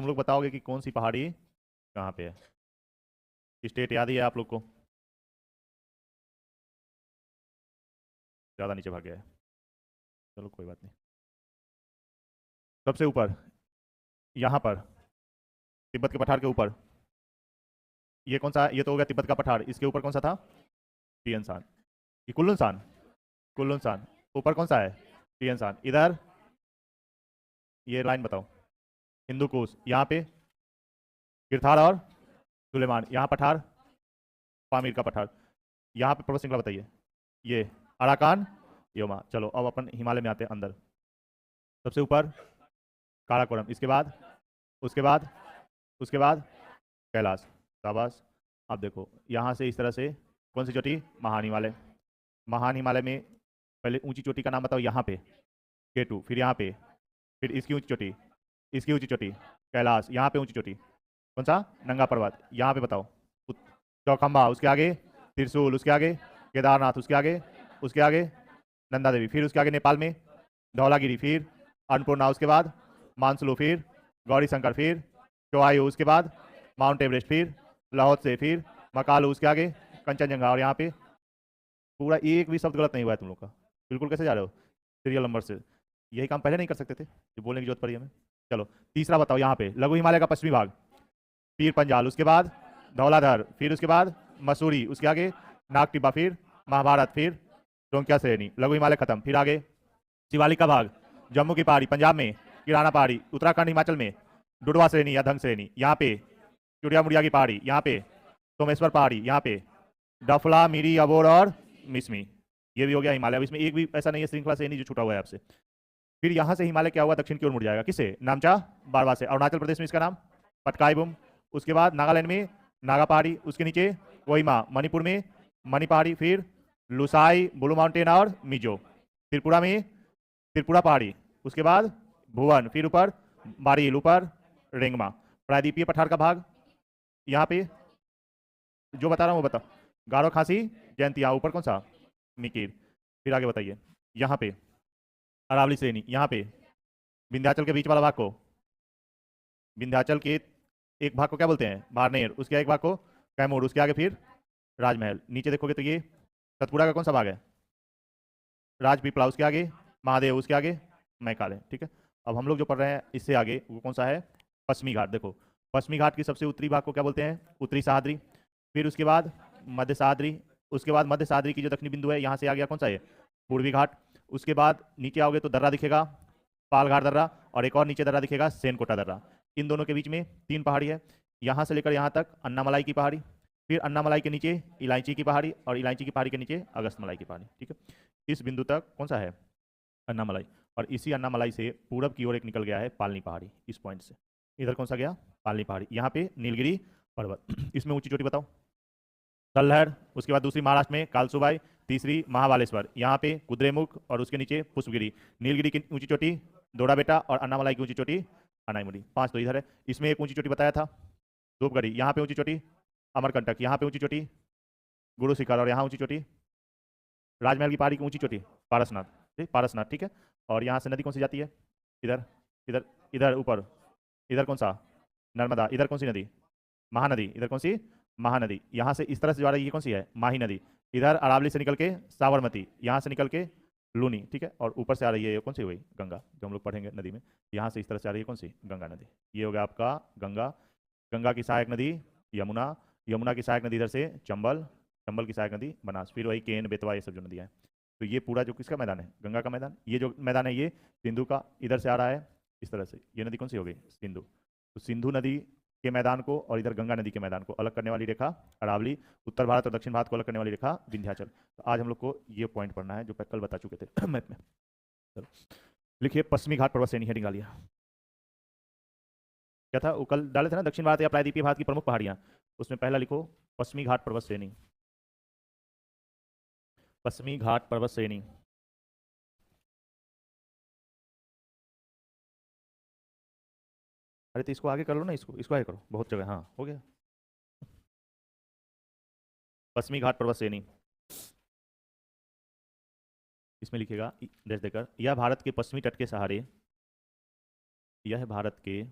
तुम लोग बताओगे कि कौन सी पहाड़ी कहाँ पे है। स्टेट याद ही है आप लोग को? ज़्यादा नीचे भाग गया है। चलो कोई बात नहीं। सबसे ऊपर, यहाँ पर, तिब्बत के पठार के ऊपर। ये कौन सा? ये तो हो गया तिब्बत का पठार। इसके ऊपर कौन सा था? टियन शान। ये कुल्लू शान। कुल्लू शान। ऊपर कौन सा है? टियन शान। इधर ये लाइन बताओ। हिंदू कुश यहाँ पे, किरथार और सुलेमान यहाँ पठार, पामीर का पठार। यहाँ पे पर्वत श्रृंखला बताइए। ये अराकान, योमा। चलो अब अपन हिमालय में आते हैं अंदर। सबसे ऊपर काराकोरम, इसके बाद, उसके बाद, उसके बाद कैलाश। शाबाश। अब देखो यहाँ से इस तरह से कौन सी चोटी? महान हिमालय। महान हिमालय में पहले ऊंची चोटी का नाम बताओ। यहाँ पे केटू, फिर यहाँ पे, फिर इसकी ऊंची चोटी, इसकी ऊंची चोटी कैलाश, यहाँ पे ऊंची चोटी कौन सा? नंगा पर्वत। यहाँ पे बताओ चौखंबा, उसके आगे त्रिशूल, उसके आगे केदारनाथ, उसके आगे नंदा देवी, फिर उसके आगे नेपाल में धौलागिरी, फिर अन्नपूर्णा, उसके बाद मानसलू, फिर गौरी शंकर, फिर चौआयु, उसके बाद माउंट एवरेस्ट, फिर लाहौल, फिर मकालू, उसके आगे कंचनजंगा। और यहाँ पे पूरा एक भी शब्द गलत नहीं हुआ है तुम लोग का। बिल्कुल कैसे जा रहे हो सीरियल नंबर से? यही काम पहले नहीं कर सकते थे जो बोलने की जरूरत पड़ी हमें। चलो तीसरा बताओ। यहाँ पे लघु हिमालय का पश्चिमी भाग, पीर पंजाल, उसके बाद धौलाधर, फिर उसके बाद मसूरी, उसके आगे नागटिब्बा, फिर महाभारत, फिर टोंकिया श्रेणी। लघु हिमालय खत्म। फिर आगे शिवालिक का भाग, जम्मू की पहाड़ी पंजाब में, किराना पहाड़ी उत्तराखंड हिमाचल में, डुडवा श्रेणी या धंग श्रेणी यहाँ पे, चुड़िया मुड़िया की पहाड़ी यहाँ पे, सोमेश्वर पहाड़ी यहाँ पे, डफला, मिरी, अबोर और मिसमी। ये भी हो गया हिमालय। अब इसमें एक भी ऐसा नहीं है श्रृंखला श्रेणी जो छूटा हुआ है आपसे। फिर यहाँ से हिमालय क्या हुआ? दक्षिण की ओर मुड़ जाएगा। किससे? नामचा बारवा से। अरुणाचल प्रदेश में इसका नाम पटकाईबुम। उसके बाद नागालैंड में नागा पहाड़ी, उसके नीचे कोहिमा, मणिपुर में मणि पहाड़ी, फिर लुसाई, ब्लू माउंटेन और मिजो। त्रिपुरा में त्रिपुरा पहाड़ी, उसके बाद भुवन, फिर ऊपर बारील, ऊपर रेंगमा। प्रायद्वीपीय पठार का भाग यहाँ पे जो बता रहा हूँ वो बताओ। गारो, खासी, जयंतिया, ऊपर कौन सा? निकीर। फिर आगे बताइए। यहाँ पे अरावली श्रेणी, यहाँ पे विंध्याचल के बीच वाला भाग को, विंध्याचल के एक भाग को क्या बोलते हैं? बारनेर, उसके एक भाग को कैमूर, उसके आगे फिर राजमहल। नीचे देखोगे तो ये सतपुड़ा का कौन सा भाग है? राजपीपला, उसके आगे महादेव, उसके आगे मैकाले। ठीक है। अब हम लोग जो पढ़ रहे हैं इससे आगे वो कौन सा है? पश्चिमी घाट। देखो पश्चिमी घाट की सबसे उत्तरी भाग को क्या बोलते हैं? उत्तरी सह्याद्री। फिर उसके बाद मध्य सह्याद्री, उसके बाद मध्य सह्याद्री की जो दक्षिणी बिंदु है यहाँ से आ गया कौन सा है? पूर्वी घाट। उसके बाद नीचे आओगे तो दर्रा दिखेगा, पालघाट दर्रा, और एक और नीचे दर्रा दिखेगा सेनकोटा दर्रा। इन दोनों के बीच में 3 पहाड़ी है। यहाँ से लेकर यहाँ तक अन्नामलाई की पहाड़ी, फिर अन्नामलाई के नीचे इलायची की पहाड़ी, और इलायची की पहाड़ी के नीचे अगस्तमलाई की पहाड़ी। ठीक है। इस बिंदु तक कौन सा है? अन्नामलाई। और इसी अन्नामलाई से पूरब की ओर एक निकल गया है पालनी पहाड़ी। इस पॉइंट से इधर कौन सा गया? पालनी पहाड़ी। यहाँ पे नीलगिरी पर्वत। इसमें ऊंची चोटी बताओ। सल्लहर, उसके बाद दूसरी महाराष्ट्र में कालसुबाई, तीसरी महाबालेश्वर, यहाँ पे कुद्रेमुख, और उसके नीचे पुष्पगिरी। नीलगिरी की ऊंची चोटी दोड़ा बेटा, और अन्नामलाई की ऊंची चोटी अनाईमुड़ी। 5 तो इधर है। इसमें एक ऊंची चोटी बताया था धूपगढ़ी, यहाँ पे ऊंची चोटी अमरकंटक, यहाँ पे ऊंची चोटी गुरु शिखर, और यहाँ ऊंची चोटी राजमहल की पहाड़ी की ऊंची चोटी पारसनाथ। ठीक, पारसनाथ। ठीक है। और यहाँ से नदी कौन सी जाती है? इधर, इधर, इधर ऊपर। इधर कौन सा? नर्मदा। इधर कौन सी नदी? महानदी। इधर कौन सी? महानदी। यहाँ से इस तरह से जा रही है, ये कौन सी है? माही नदी। इधर अरावली से निकल के साबरमती, यहाँ से निकल के लूनी। ठीक है। और ऊपर से आ रही है ये कौन सी हुई? गंगा, जो हम लोग पढ़ेंगे नदी में। यहाँ से इस तरह से आ रही है कौन सी? गंगा नदी। ये हो गया आपका गंगा। गंगा की सहायक नदी यमुना, यमुना की सहायक नदी इधर से चंबल, चंबल की सहायक नदी बनास, फिर वही केन, बेतवा, ये सब जो नदियाँ हैं। तो ये पूरा जो किसका मैदान है? गंगा का मैदान। ये जो मैदान है ये सिंधु का इधर से आ रहा है इस तरह से। ये नदी कौन सी हो गई? सिंधु। तो सिंधु नदी के मैदान को और इधर गंगा नदी के मैदान को अलग करने वाली रेखा अरावली, उत्तर भारत और दक्षिण भारत को अलग करने वाली रेखा विंध्याचल। तो आज हम लोग को ये पॉइंट पढ़ना है जो कल बता चुके थे मैथ में। चलो लिखिए पश्चिमी घाट पर्वत श्रेणी, हेडिंग डालिए। क्या था वो कल डाले थे ना? दक्षिण भारत या प्रायद्वीपीय भारत की प्रमुख पहाड़ियां। उसमें पहला लिखो पश्चिमी घाट पर्वत श्रेणी। पश्चिमी घाट पर्वत श्रेणी। अरे तो इसको आगे कर लो ना, इसको आगे करो, बहुत जगह। हाँ हो गया। पश्चिमी घाट पर्वत श्रेणी। इसमें लिखेगा डैश देकर, यह भारत के पश्चिमी तट के सहारे, यह भारत के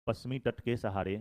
पश्चिमी तट के सहारे